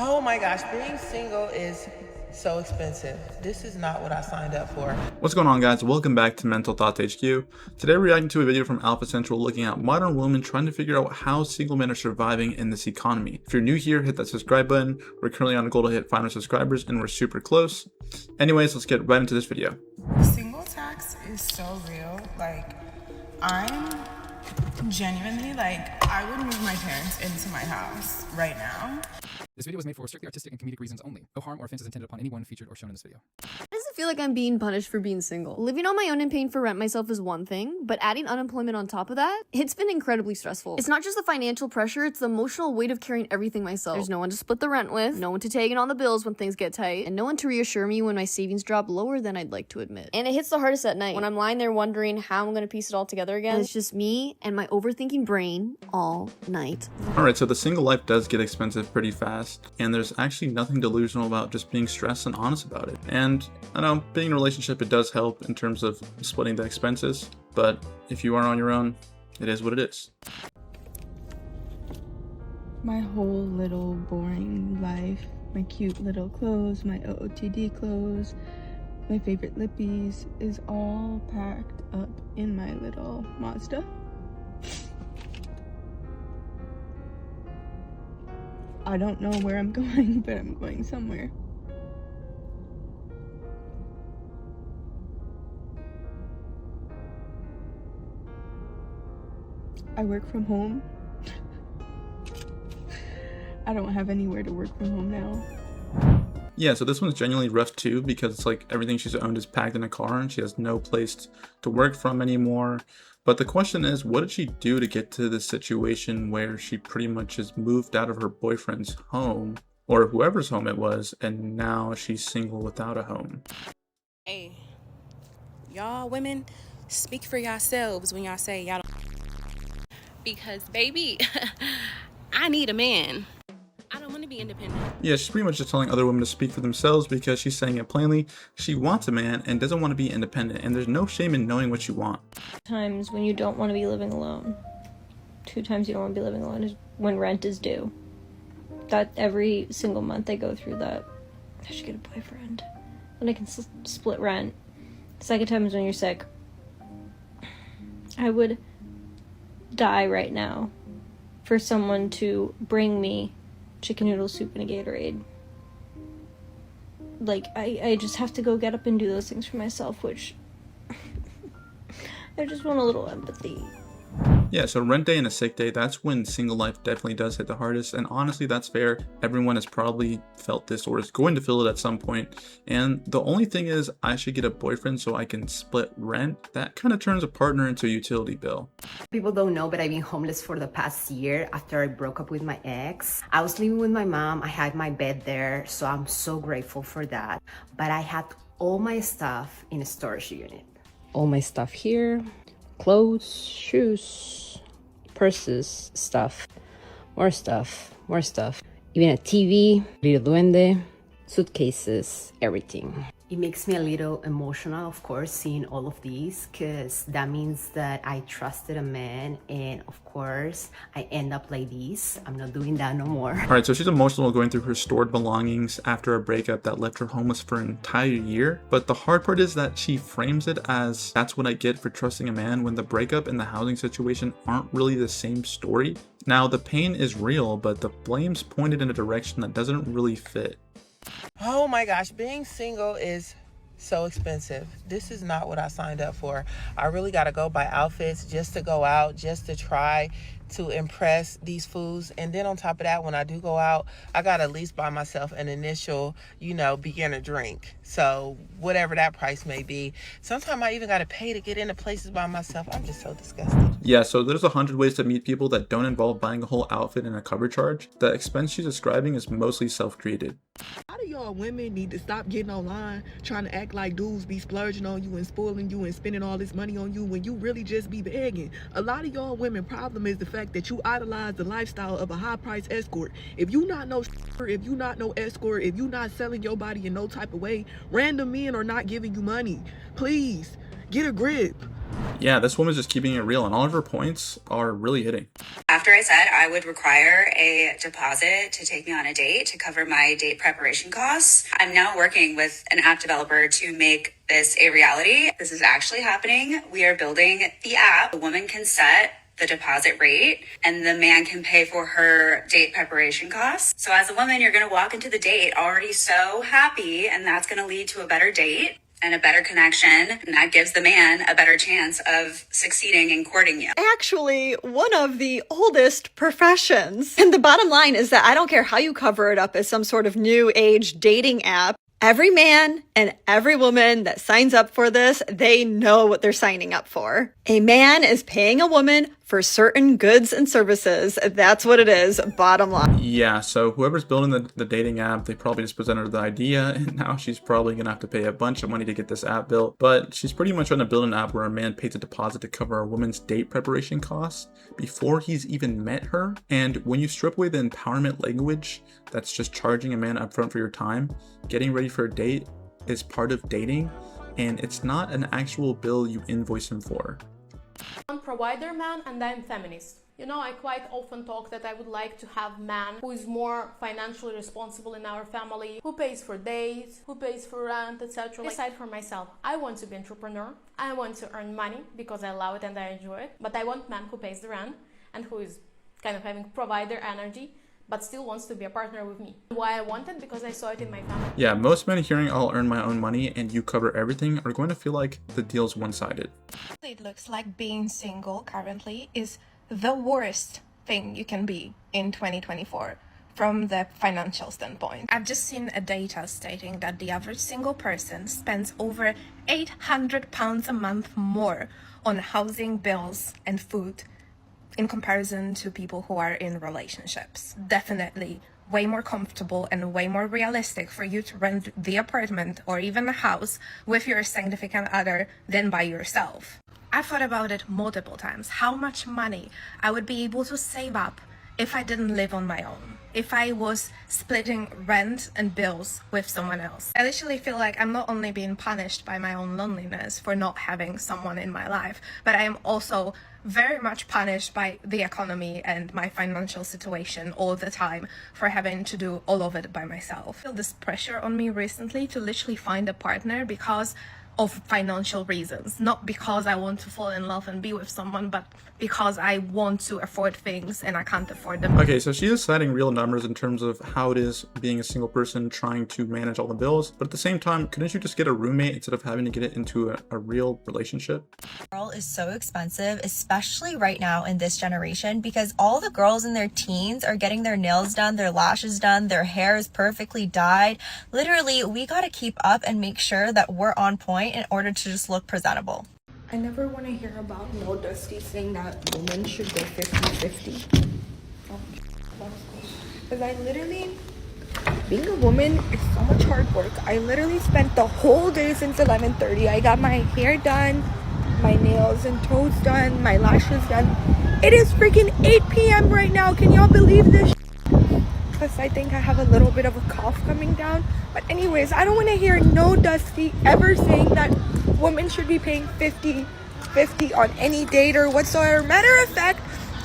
Oh my gosh, being single is so expensive. This is not what I signed up for. What's going on, guys? Welcome back to Mental Thoughts HQ. Today we're reacting to a video from Alpha Central looking at modern women trying to figure out how single men are surviving in this economy. If you're new here, hit that subscribe button. We're currently on a goal to hit 500 subscribers and we're super close. Anyways, let's get right into this video. Single tax is so real. Like, I'm genuinely, I would move my parents into my house right now. This video was made for strictly artistic and comedic reasons only. No harm or offense is intended upon anyone featured or shown in this video. Why does it feel like I'm being punished for being single? Living on my own and paying for rent myself is one thing, but adding unemployment on top of that, it's been incredibly stressful. It's not just the financial pressure, it's the emotional weight of carrying everything myself. There's no one to split the rent with, no one to tag in on the bills when things get tight, and no one to reassure me when my savings drop lower than I'd like to admit. And it hits the hardest at night, when I'm lying there wondering how I'm gonna piece it all together again. And it's just me and my overthinking brain all night. Alright, so the single life does get expensive pretty fast, and there's actually nothing delusional about just being stressed and honest about it. And I know, being in a relationship, it does help in terms of splitting the expenses, but if you are on your own, it is what it is. My whole little boring life, my cute little clothes, my OOTD clothes, my favorite lippies is all packed up in my little Mazda. I don't know where I'm going, but I'm going somewhere. I work from home. I don't have anywhere to work from home now. Yeah, so this one's genuinely rough too, because it's like everything she's owned is packed in a car and she has no place to work from anymore. But the question is, what did she do to get to this situation where she pretty much has moved out of her boyfriend's home, or whoever's home it was, and now she's single without a home? Hey, y'all women, speak for yourselves when y'all say y'all don't. Because, baby, I need a man. I don't want to be independent. Yeah, she's pretty much just telling other women to speak for themselves because she's saying it plainly. She wants a man and doesn't want to be independent, and there's no shame in knowing what you want. Times when you don't want to be living alone. 2 times you don't want to be living alone is when rent is due. That every single month I go through that. I should get a boyfriend. Then I can split rent. 2nd time is when you're sick. I would die right now for someone to bring me chicken noodle soup and a Gatorade. Like, I just have to go get up and do those things for myself, which I just want a little empathy. Yeah, so rent day and a sick day, that's when single life definitely does hit the hardest, and honestly, that's fair. Everyone has probably felt this or is going to feel it at some point, and the only thing is, I should get a boyfriend so I can split rent. That kind of turns a partner into a utility bill. People don't know, but I've been homeless for the past year after I broke up with my ex. I was living with my mom, I had my bed there, so I'm so grateful for that. But I had all my stuff in a storage unit. All my stuff here. Clothes, shoes, purses, stuff, more stuff, more stuff. Even a TV, little duende, suitcases, everything. It makes me a little emotional, of course, seeing all of these, because that means that I trusted a man, and of course, I end up like this. I'm not doing that no more. Alright, so she's emotional going through her stored belongings after a breakup that left her homeless for an entire year. But the hard part is that she frames it as, that's what I get for trusting a man, when the breakup and the housing situation aren't really the same story. Now, the pain is real, but the blame's pointed in a direction that doesn't really fit. Oh my gosh, being single is so expensive. This is not what I signed up for. I really got to go buy outfits just to go out, just to try to impress these fools. And then on top of that, when I do go out, I got to at least buy myself an initial, beginner drink. So whatever that price may be. Sometimes I even got to pay to get into places by myself. I'm just so disgusted. Yeah, so there's 100 ways to meet people that don't involve buying a whole outfit and a cover charge. The expense she's describing is mostly self-created. A lot of y'all women need to stop getting online trying to act like dudes be splurging on you and spoiling you and spending all this money on you when you really just be begging. A lot of y'all women problem is the fact that you idolize the lifestyle of a high-priced escort. If you not no if you not no escort, if you not selling your body in no type of way, random men are not giving you money. Please get a grip. Yeah, this woman's just keeping it real, and all of her points are really hitting. After I said I would require a deposit to take me on a date to cover my date preparation costs, I'm now working with an app developer to make this a reality. This is actually happening. We are building the app. The woman can set the deposit rate and the man can pay for her date preparation costs. So as a woman, you're going to walk into the date already so happy, and that's going to lead to a better date and a better connection, and that gives the man a better chance of succeeding in courting you. Actually, one of the oldest professions. And the bottom line is that I don't care how you cover it up as some sort of new age dating app. Every man and every woman that signs up for this, they know what they're signing up for. A man is paying a woman for certain goods and services. That's what it is, bottom line. Yeah, so whoever's building the dating app, they probably just presented her the idea, and now she's probably gonna have to pay a bunch of money to get this app built. But she's pretty much trying to build an app where a man pays a deposit to cover a woman's date preparation costs before he's even met her. And when you strip away the empowerment language, that's just charging a man upfront for your time, getting ready for a date is part of dating, and it's not an actual bill you invoice him for. I'm provider man and I'm feminist. You know, I quite often talk that I would like to have man who is more financially responsible in our family, who pays for dates, who pays for rent, etc. Aside from myself, I want to be an entrepreneur. I want to earn money because I love it and I enjoy it. But I want man who pays the rent and who is kind of having provider energy, but still wants to be a partner with me. Why I want it? Because I saw it in my family. Yeah, most men hearing I'll earn my own money and you cover everything are going to feel like the deal's one-sided. It looks like being single currently is the worst thing you can be in 2024 from the financial standpoint. I've just seen a data stating that the average single person spends over £800 a month more on housing, bills, and food in comparison to people who are in relationships. Definitely way more comfortable and way more realistic for you to rent the apartment or even a house with your significant other than by yourself. I've thought about it multiple times, how much money I would be able to save up if I didn't live on my own, if I was splitting rent and bills with someone else. I literally feel like I'm not only being punished by my own loneliness for not having someone in my life, but I am also very much punished by the economy and my financial situation all the time for having to do all of it by myself. I feel this pressure on me recently to literally find a partner because of financial reasons, not because I want to fall in love and be with someone, but because I want to afford things and I can't afford them. Okay, so she is citing real numbers in terms of how it is being a single person trying to manage all the bills, but at the same time, couldn't you just get a roommate instead of having to get it into a real relationship? Girl is so expensive, especially right now in this generation, because all the girls in their teens are getting their nails done, their lashes done, their hair is perfectly dyed. Literally, we gotta keep up and make sure that we're on point in order to just look presentable. I never want to hear about no Dusty saying that women should go 50-50. Because I literally, being a woman is so much hard work. I literally spent the whole day since 11:30. I got my hair done, my nails and toes done, my lashes done. It is freaking 8 p.m. right now. Can y'all believe this? Plus, I think I have a little bit of a cough coming down. But anyways, I don't want to hear no Dusty ever saying that women should be paying 50-50 on any date or whatsoever. Matter of fact,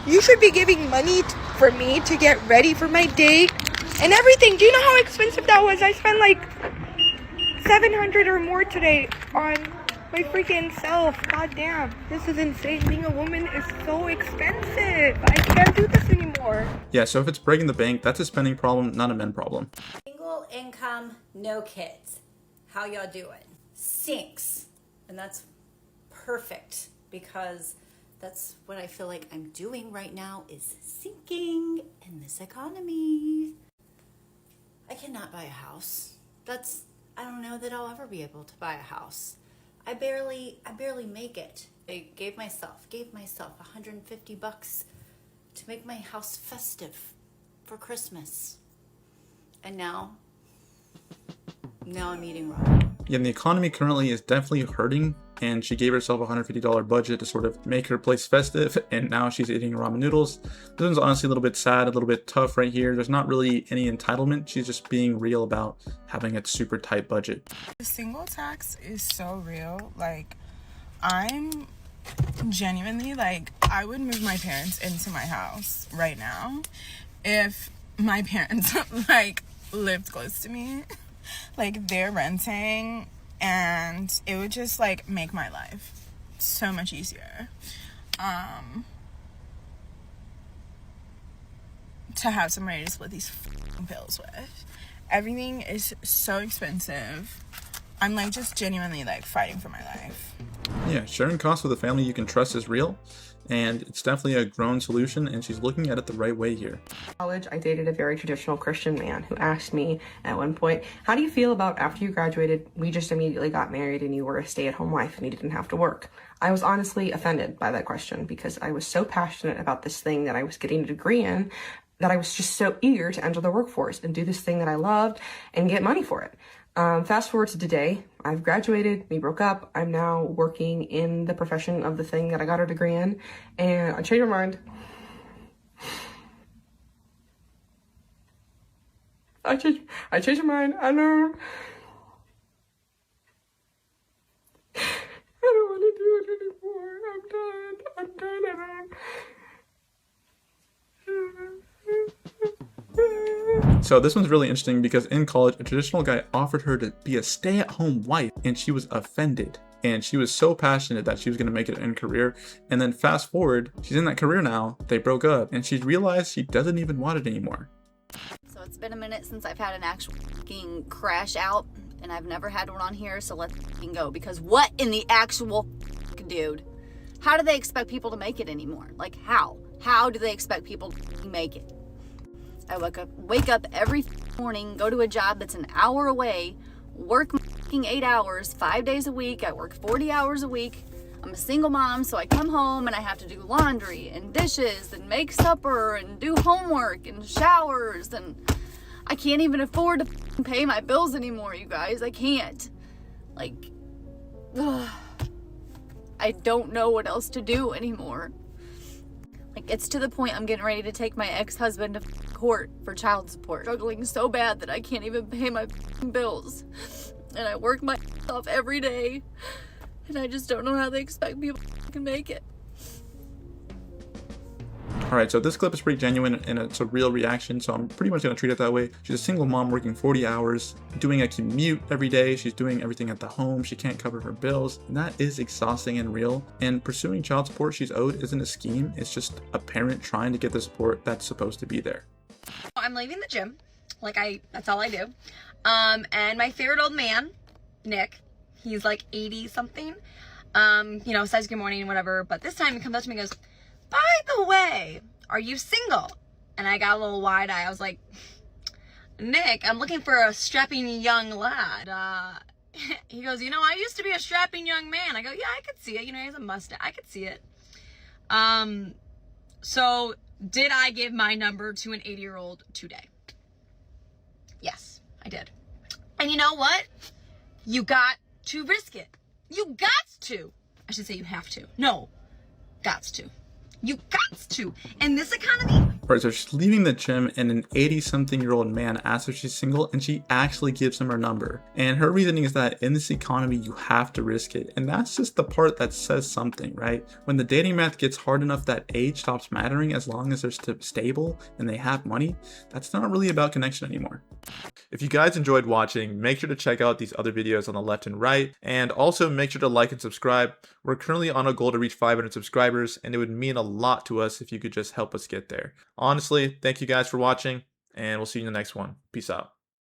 you should be giving money for me to get ready for my date and everything. Do you know how expensive that was? I spent like $700 or more today on my freaking self. God damn, this is insane. Being a woman is so expensive. I can't do this anymore. Yeah, so if it's breaking the bank, that's a spending problem, not a men problem. Single income, no kids. How y'all doing? Sinks. And that's perfect because that's what I feel like I'm doing right now is sinking in this economy. I cannot buy a house. I don't know that I'll ever be able to buy a house. I barely make it. I gave myself $150 to make my house festive for Christmas. And now I'm eating ramen. Yeah, and the economy currently is definitely hurting, and she gave herself a $150 budget to sort of make her place festive, and now she's eating ramen noodles. This one's honestly a little bit sad, a little bit tough right here. There's not really any entitlement. She's just being real about having a super tight budget. The single tax is so real. Like, I'm Genuinely, like, I would move my parents into my house right now if my parents, like, lived close to me. Like, they're renting, and it would just, like, make my life so much easier. To have somebody to split these bills with. Everything is so expensive. I'm, like, just genuinely, like, fighting for my life. Yeah, sharing costs with a family you can trust is real, and it's definitely a grown solution, and she's looking at it the right way here. In college, I dated a very traditional Christian man who asked me at one point, how do you feel about after you graduated, we just immediately got married and you were a stay-at-home wife and you didn't have to work? I was honestly offended by that question because I was so passionate about this thing that I was getting a degree in that I was just so eager to enter the workforce and do this thing that I loved and get money for it. Fast forward to today, I've graduated, we broke up, I'm now working in the profession of the thing that I got a degree in, and I changed my mind. I changed my mind, I know. I don't want to do it anymore, I'm done. So this one's really interesting because in college, a traditional guy offered her to be a stay-at-home wife, and she was offended. And she was so passionate that she was going to make it in career. And then fast forward, she's in that career now, they broke up, and she realized she doesn't even want it anymore. So it's been a minute since I've had an actual fucking crash out, and I've never had one on here, so let's fucking go. Because what in the actual dude? How do they expect people to make it anymore? Like, how? How do they expect people to make it? I wake up every morning, go to a job that's an hour away, work 8 hours, 5 days a week. I work 40 hours a week. I'm a single mom, so I come home and I have to do laundry and dishes and make supper and do homework and showers, and I can't even afford to pay my bills anymore, you guys. I can't. Like, ugh. I don't know what else to do anymore. Like, it's to the point I'm getting ready to take my ex-husband to court for child support. Struggling so bad that I can't even pay my bills. And I work my off every day. And I just don't know how they expect people to make it. Alright, so this clip is pretty genuine and it's a real reaction, so I'm pretty much going to treat it that way. She's a single mom working 40 hours, doing a commute every day, she's doing everything at the home, she can't cover her bills, and that is exhausting and real. And pursuing child support she's owed isn't a scheme, it's just a parent trying to get the support that's supposed to be there. I'm leaving the gym, that's all I do. And my favorite old man, Nick, he's like 80 something, says good morning and whatever, but this time he comes up to me and goes, by the way, are you single? And I got a little wide eye. I was like, Nick, I'm looking for a strapping young lad. He goes, I used to be a strapping young man. I go, yeah, I could see it. He has a mustache. I could see it. So did I give my number to an 80-year-old today? Yes, I did. And you know what? You got to risk it. You got to. I should say you have to. No, gots to. You got to. In this economy. Alright, so she's leaving the gym and an 80-something-year-old man asks if she's single and she actually gives him her number. And her reasoning is that in this economy, you have to risk it. And that's just the part that says something, right? When the dating math gets hard enough that age stops mattering as long as they're stable and they have money, that's not really about connection anymore. If you guys enjoyed watching, make sure to check out these other videos on the left and right, and also make sure to like and subscribe. We're currently on a goal to reach 500 subscribers, and it would mean a lot to us if you could just help us get there. Honestly, thank you guys for watching, and we'll see you in the next one. Peace out.